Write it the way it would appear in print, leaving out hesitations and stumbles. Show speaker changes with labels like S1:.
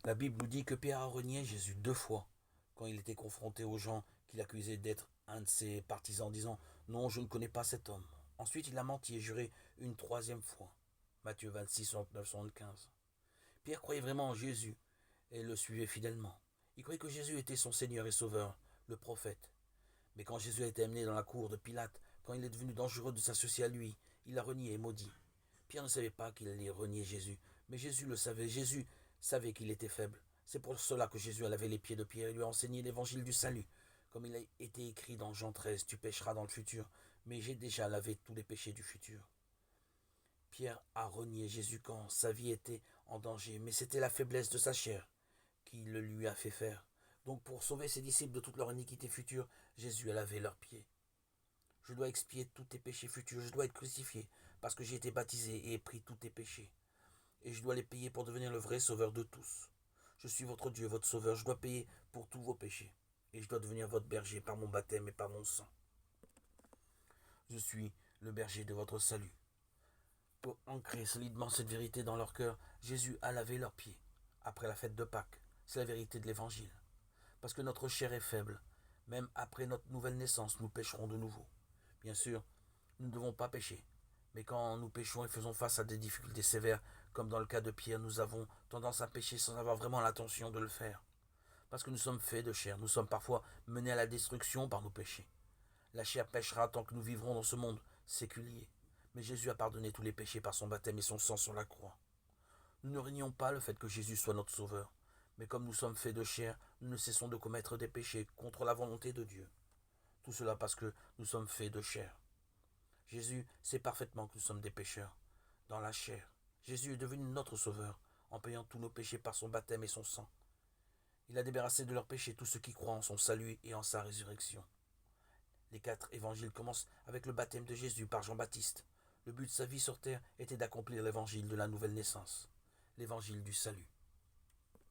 S1: La Bible nous dit que Pierre a renié Jésus 2 fois quand il était confronté aux gens qu'il accusait d'être un de ses partisans, en disant non, je ne connais pas cet homme. Ensuite, il a menti et juré une 3e fois. Matthieu 26, 69, 75. Pierre croyait vraiment en Jésus et le suivait fidèlement. Il croyait que Jésus était son Seigneur et Sauveur, le prophète. Mais quand Jésus a été amené dans la cour de Pilate, quand il est devenu dangereux de s'associer à lui, il l'a renié et maudit. Pierre ne savait pas qu'il allait renier Jésus, mais Jésus le savait. Jésus savait qu'il était faible. C'est pour cela que Jésus a lavé les pieds de Pierre et lui a enseigné l'évangile du salut. Comme il a été écrit dans Jean 13, tu pécheras dans le futur, mais j'ai déjà lavé tous les péchés du futur. Pierre a renié Jésus quand sa vie était en danger, mais c'était la faiblesse de sa chair qui le lui a fait faire. Donc pour sauver ses disciples de toute leur iniquité future, Jésus a lavé leurs pieds. Je dois expier tous tes péchés futurs, je dois être crucifié, parce que j'ai été baptisé et ai pris tous tes péchés. Et je dois les payer pour devenir le vrai sauveur de tous. Je suis votre Dieu, votre sauveur, je dois payer pour tous vos péchés. Et je dois devenir votre berger par mon baptême et par mon sang. Je suis le berger de votre salut. Pour ancrer solidement cette vérité dans leur cœur, Jésus a lavé leurs pieds, après la fête de Pâques. C'est la vérité de l'Évangile. Parce que notre chair est faible, même après notre nouvelle naissance, nous pécherons de nouveau. Bien sûr, nous ne devons pas pécher. Mais quand nous péchons et faisons face à des difficultés sévères, comme dans le cas de Pierre, nous avons tendance à pécher sans avoir vraiment l'intention de le faire. Parce que nous sommes faits de chair, nous sommes parfois menés à la destruction par nos péchés. La chair péchera tant que nous vivrons dans ce monde séculier. Mais Jésus a pardonné tous les péchés par son baptême et son sang sur la croix. Nous ne régnons pas le fait que Jésus soit notre sauveur. Mais comme nous sommes faits de chair, nous ne cessons de commettre des péchés contre la volonté de Dieu. Tout cela parce que nous sommes faits de chair. Jésus sait parfaitement que nous sommes des pécheurs, dans la chair. Jésus est devenu notre sauveur, en payant tous nos péchés par son baptême et son sang. Il a débarrassé de leurs péchés tous ceux qui croient en son salut et en sa résurrection. Les 4 évangiles commencent avec le baptême de Jésus par Jean-Baptiste. Le but de sa vie sur terre était d'accomplir l'évangile de la nouvelle naissance, l'évangile du salut.